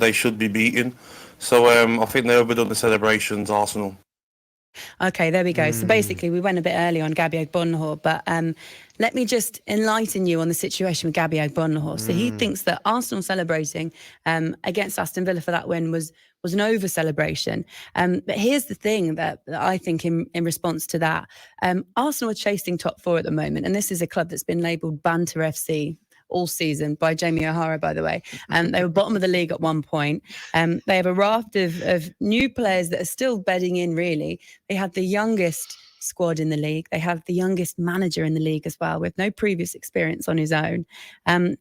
they should be beating. So I think they overdone the celebrations, Arsenal. Okay, there we go. So basically, we went a bit early on Gabby Agbonlahor, but let me just enlighten you on the situation with Gabby Agbonlahor. So he thinks that Arsenal celebrating against Aston Villa for that win was an over celebration. But here's the thing that I think in response to that, Arsenal are chasing top four at the moment, and this is a club that's been labelled Banter FC all season by Jamie O'Hara, by the way. They were bottom of the league at one point. They have a raft of new players that are still bedding in, really. They had the youngest squad in the league. They have the youngest manager in the league as well, with no previous experience on his own. Vinay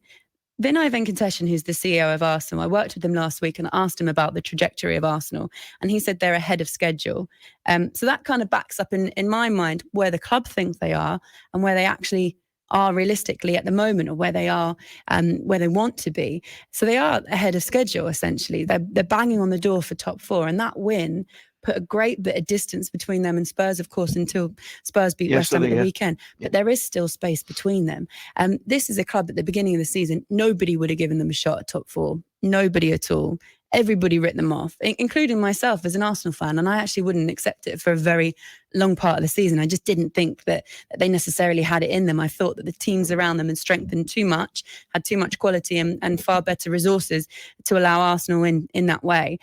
Venkateshan, who's the CEO of Arsenal, I worked with him last week and asked him about the trajectory of Arsenal, and he said they're ahead of schedule. So that kind of backs up in my mind where the club thinks they are and where they actually are realistically at the moment, or where they are, where they want to be. So they are ahead of schedule, essentially. They're banging on the door for top four, and that win put a great bit of distance between them and Spurs, of course, until Spurs beat West Ham at the weekend. But there is still space between them. This is a club at the beginning of the season, nobody would have given them a shot at top four. Nobody at all. Everybody writ them off, including myself as an Arsenal fan, and I actually wouldn't accept it for a very long part of the season. I just didn't think that they necessarily had it in them. I thought that the teams around them had strengthened too much, had too much quality and far better resources to allow Arsenal in that way.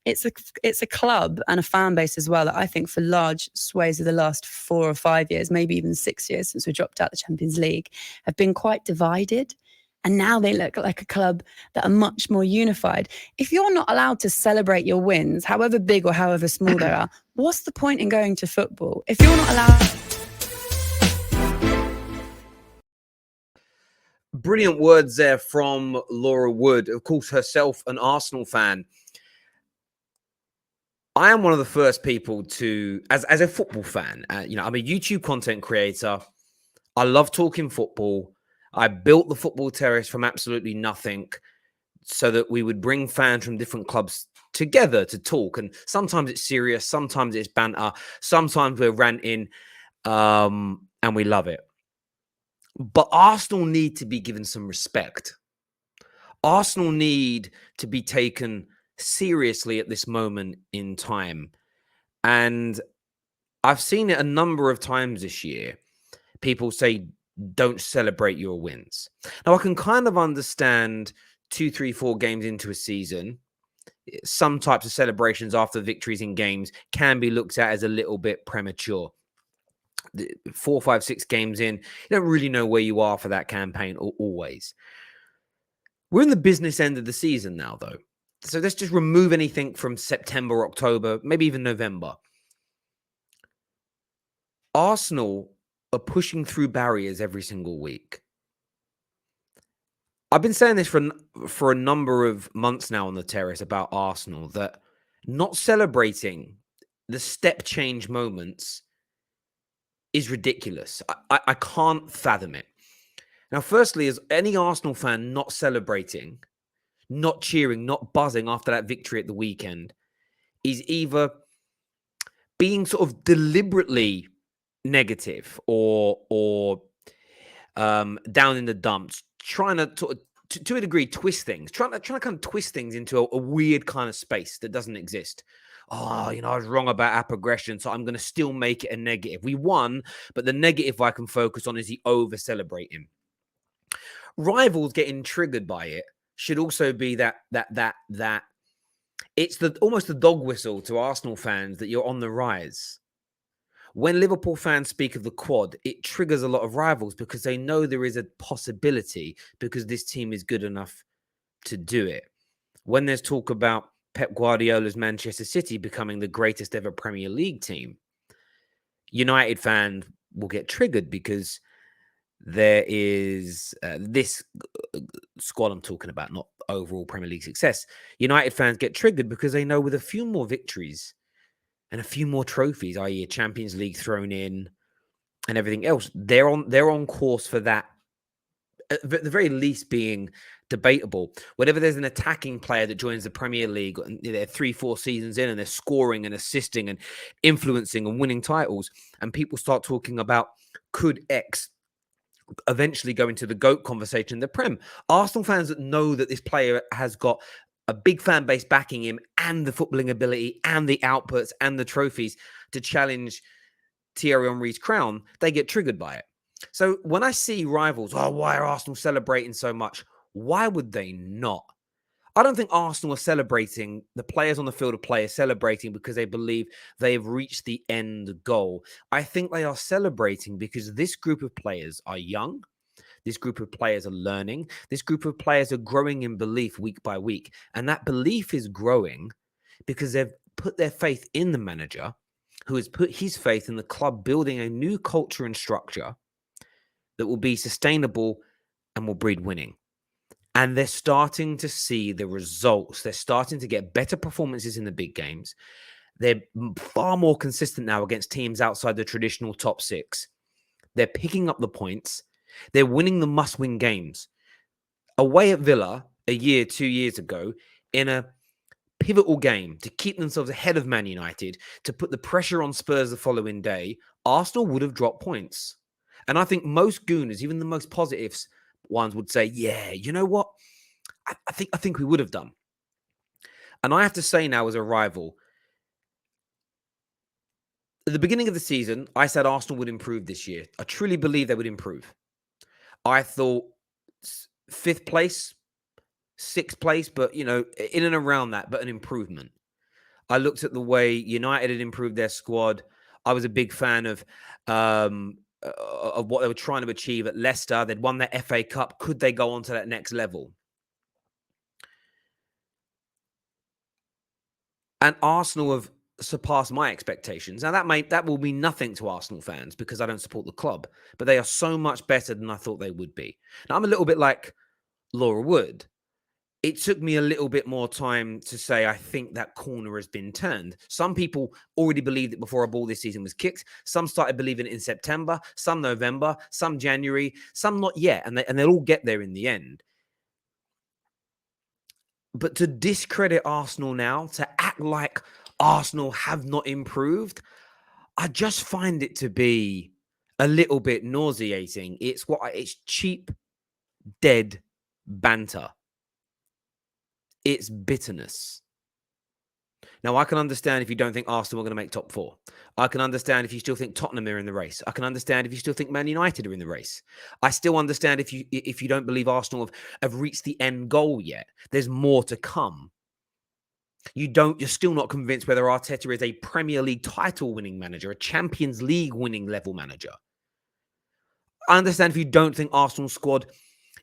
It's a club and a fan base as well that I think for large swathes of the last 4 or 5 years, maybe even 6 years since we dropped out the Champions League, have been quite divided. And now they look like a club that are much more unified. If you're not allowed to celebrate your wins, however big or however small they are, what's the point in going to football? If you're not allowed... Brilliant words there from Laura Wood, of course, herself an Arsenal fan. I am one of the first people to, as a football fan, I'm a YouTube content creator. I love talking football. I built the Football Terrace from absolutely nothing so that we would bring fans from different clubs together to talk. And sometimes it's serious, sometimes it's banter, sometimes we're ranting, and we love it. But Arsenal need to be given some respect. Arsenal need to be taken seriously at this moment in time. And I've seen it a number of times this year. People say, don't celebrate your wins. Now, I can kind of understand 2, 3, 4 games into a season. Some types of celebrations after victories in games can be looked at as a little bit premature. 4, 5, 6 games in, you don't really know where you are for that campaign always. We're in the business end of the season now, though. So let's just remove anything from September, October, maybe even November. Arsenal are pushing through barriers every single week. I've been saying this for a number of months now on the Terrace about Arsenal, that not celebrating the step change moments is ridiculous. I can't fathom it. Now, firstly, as any Arsenal fan not celebrating, not cheering, not buzzing after that victory at the weekend is either being sort of deliberately negative or down in the dumps, trying to to a degree twist things, trying to kind of twist things into a weird kind of space that doesn't exist. Oh, I was wrong about our progression, so I'm going to still make it a negative. We won, but the negative I can focus on is the over celebrating. Rivals getting triggered by it should also be that it's almost the dog whistle to Arsenal fans that you're on the rise. When Liverpool fans speak of the quad, it triggers a lot of rivals because they know there is a possibility because this team is good enough to do it. When there's talk about Pep Guardiola's Manchester City becoming the greatest ever Premier League team, United fans will get triggered because there is this squad I'm talking about, not overall Premier League success. United fans get triggered because they know with a few more victories and a few more trophies, i.e. a Champions League thrown in and everything else, they're on course for that, at the very least being debatable. Whenever there's an attacking player that joins the Premier League, and they're 3-4 seasons in and they're scoring and assisting and influencing and winning titles, and people start talking about could X eventually go into the GOAT conversation in the Prem. Arsenal fans that know that this player has got a big fan base backing him and the footballing ability and the outputs and the trophies to challenge Thierry Henry's crown, they get triggered by it. So when I see rivals, why are Arsenal celebrating so much? Why would they not? I don't think Arsenal are celebrating, the players on the field of play are celebrating because they believe they've reached the end goal. I think they are celebrating because this group of players are young. This group of players are learning. This group of players are growing in belief week by week. And that belief is growing because they've put their faith in the manager, who has put his faith in the club building a new culture and structure that will be sustainable and will breed winning. And they're starting to see the results. They're starting to get better performances in the big games. They're far more consistent now against teams outside the traditional top six. They're picking up the points. They're winning the must-win games. Away at Villa a year, 2 years ago, in a pivotal game to keep themselves ahead of Man United, to put the pressure on Spurs the following day, Arsenal would have dropped points. And I think most gooners, even the most positives ones, would say, yeah, you know what? I think we would have done. And I have to say now, as a rival, at the beginning of the season, I said Arsenal would improve this year. I truly believe they would improve. I thought 5th place, 6th place, but, you know, in and around that, but an improvement. I looked at the way United had improved their squad. I was a big fan of what they were trying to achieve at Leicester. They'd won their FA Cup. Could they go on to that next level? And Arsenal have surpassed my expectations. Now, that will mean nothing to Arsenal fans because I don't support the club, but they are so much better than I thought they would be. Now, I'm a little bit like Laura Wood. It took me a little bit more time to say I think that corner has been turned. Some people already believed it before a ball this season was kicked. Some started believing it in September, some November, some January, some not yet, and they'll all get there in the end. But to discredit Arsenal now, to act like Arsenal have not improved, I just find it to be a little bit nauseating. It's cheap, dead banter. It's bitterness. Now, I can understand if you don't think Arsenal are going to make top 4. I can understand if you still think Tottenham are in the race. I can understand if you still think Man United are in the race. I still understand if you don't believe Arsenal have reached the end goal yet. There's more to come. You're still not convinced whether Arteta is a Premier League title winning manager, a Champions League winning level manager. I understand if you don't think Arsenal's squad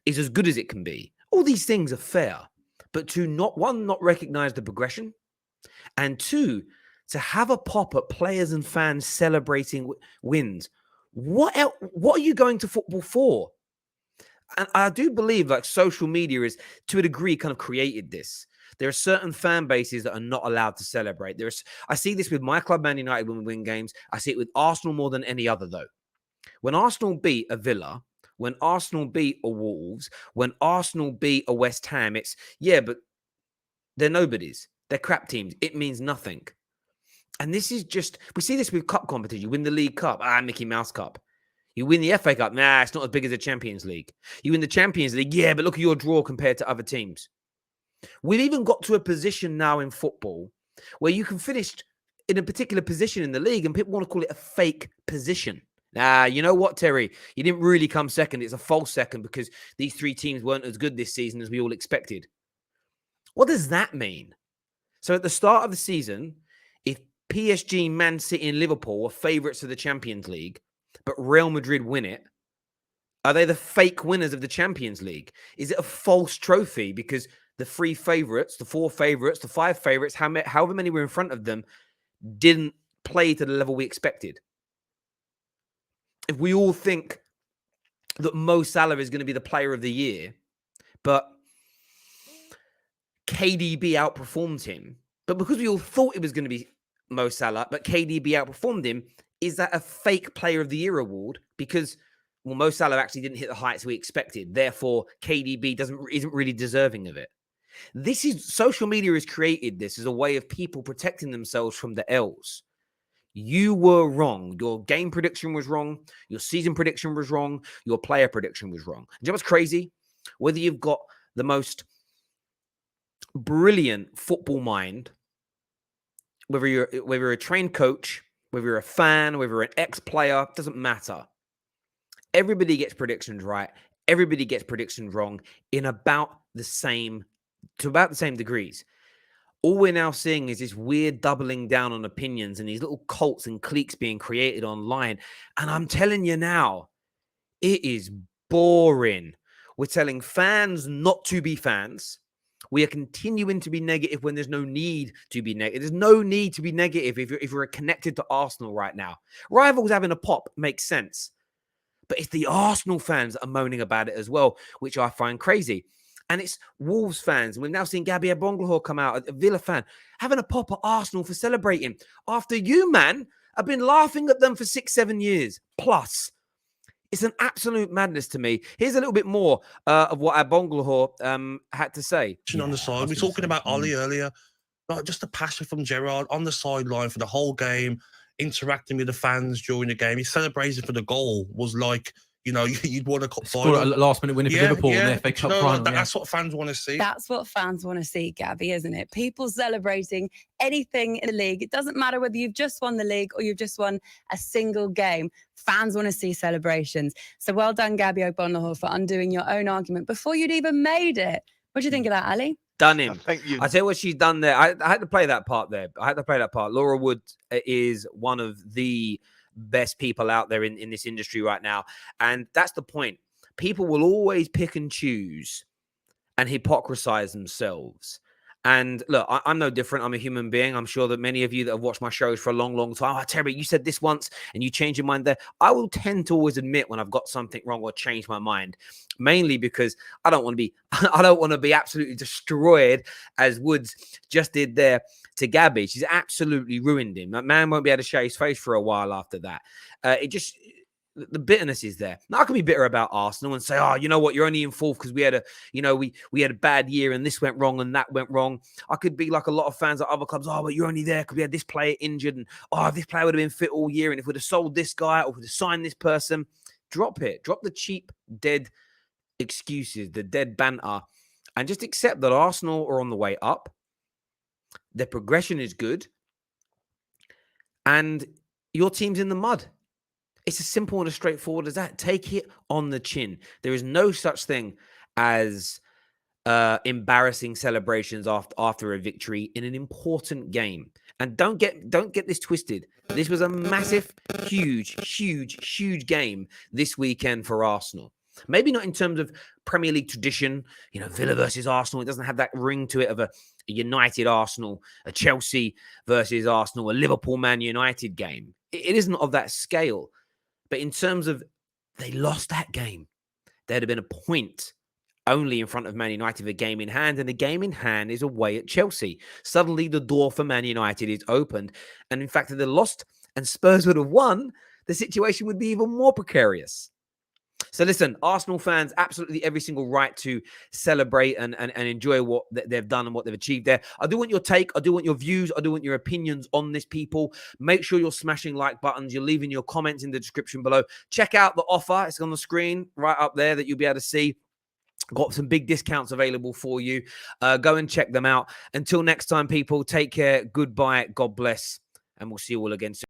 is as good as it can be. All these things are fair. But to not recognize the progression, and 2, to have a pop at players and fans celebrating wins. What are you going to football for? And I do believe like social media is, to a degree, kind of created this. There are certain fan bases that are not allowed to celebrate. I see this with my club, Man United, when we win games. I see it with Arsenal more than any other, though. When Arsenal beat a Villa, when Arsenal beat a Wolves, when Arsenal beat a West Ham, it's, yeah, but they're nobodies. They're crap teams. It means nothing. And this is just, we see this with cup competition. You win the League Cup, Mickey Mouse Cup. You win the FA Cup, it's not as big as the Champions League. You win the Champions League, yeah, but look at your draw compared to other teams. We've even got to a position now in football where you can finish in a particular position in the league and people want to call it a fake position. You know what, Terry? You didn't really come second. It's a false second because these 3 teams weren't as good this season as we all expected. What does that mean? So at the start of the season, if PSG, Man City and Liverpool were favourites of the Champions League, but Real Madrid win it, are they the fake winners of the Champions League? Is it a false trophy because the 3 favourites, the 4 favourites, the 5 favourites, however many were in front of them, didn't play to the level we expected? If we all think that Mo Salah is going to be the player of the year, but KDB outperformed him, but because we all thought it was going to be Mo Salah, but KDB outperformed him, is that a fake player of the year award? Because, well, Mo Salah actually didn't hit the heights we expected. Therefore, KDB isn't really deserving of it. Social media has created this as a way of people protecting themselves from the L's. You were wrong. Your game prediction was wrong. Your season prediction was wrong. Your player prediction was wrong. Do you know what's crazy? Whether you've got the most brilliant football mind, whether you're a trained coach, whether you're a fan, whether you're an ex-player, doesn't matter. Everybody gets predictions right. Everybody gets predictions wrong in about the same degrees. All we're now seeing is this weird doubling down on opinions and these little cults and cliques being created online. And I'm telling you now, it is boring. We're telling fans not to be fans. We are continuing to be negative when there's no need to be negative. There's no need to be negative if you're connected to Arsenal right now. Rivals having a pop makes sense. But it's the Arsenal fans that are moaning about it as well, which I find crazy. And it's Wolves fans. We've now seen Gabby Agbonlahor come out, a Villa fan, having a pop at Arsenal for celebrating. After you, man, have been laughing at them for 6-7 years plus. It's an absolute madness to me. Here's a little bit more of what Agbonlahor had to say. On the side, we were talking about Ollie earlier. Like just the passion from Gerrard on the sideline for the whole game, interacting with the fans during the game. His celebration for the goal was like, you know, you'd won a cup final. A last-minute winner for Liverpool in the FA Cup final. That's what fans want to see. That's what fans want to see, Gabby, isn't it? People celebrating anything in the league. It doesn't matter whether you've just won the league or you've just won a single game. Fans want to see celebrations. So well done, Gabby Agbonlahor, for undoing your own argument before you'd even made it. What do you think of that, Ali? Done him. Thank you. I tell you what she's done there. I had to play that part there. Laura Wood is one of the best people out there in this industry right now. And that's the point. People will always pick and choose and hypocrisize themselves. And look, I'm no different. I'm a human being. I'm sure that many of you that have watched my shows for a long, long time, Terry, you said this once and you changed your mind there. I will tend to always admit when I've got something wrong or change my mind, mainly because I don't want to be absolutely destroyed as Woods just did there to Gabby. She's absolutely ruined him. That man won't be able to show his face for a while after that. The bitterness is there. Now I can be bitter about Arsenal and say, oh, you know what? You're only in fourth because we had a bad year and this went wrong and that went wrong. I could be like a lot of fans at other clubs. Oh, but you're only there because we had this player injured and if this player would have been fit all year and if we'd have sold this guy or if we'd have signed this person, drop it. Drop the cheap, dead excuses, the dead banter, and just accept that Arsenal are on the way up. Their progression is good. And your team's in the mud. It's as simple and as straightforward as that. Take it on the chin. There is no such thing as embarrassing celebrations after a victory in an important game. And don't get this twisted. This was a massive, huge game this weekend for Arsenal. Maybe not in terms of Premier League tradition, Villa versus Arsenal. It doesn't have that ring to it of a United Arsenal, a Chelsea versus Arsenal, a Liverpool Man United game. It isn't of that scale. But in terms of they lost that game, there'd have been a point only in front of Man United with a game in hand, and the game in hand is away at Chelsea. Suddenly the door for Man United is opened. And in fact, if they lost and Spurs would have won, the situation would be even more precarious. So listen, Arsenal fans, absolutely every single right to celebrate and enjoy what they've done and what they've achieved there. I do want your take. I do want your views. I do want your opinions on this, people. Make sure you're smashing like buttons. You're leaving your comments in the description below. Check out the offer. It's on the screen right up there that you'll be able to see. Got some big discounts available for you. Go and check them out. Until next time, people, take care. Goodbye. God bless. And we'll see you all again soon.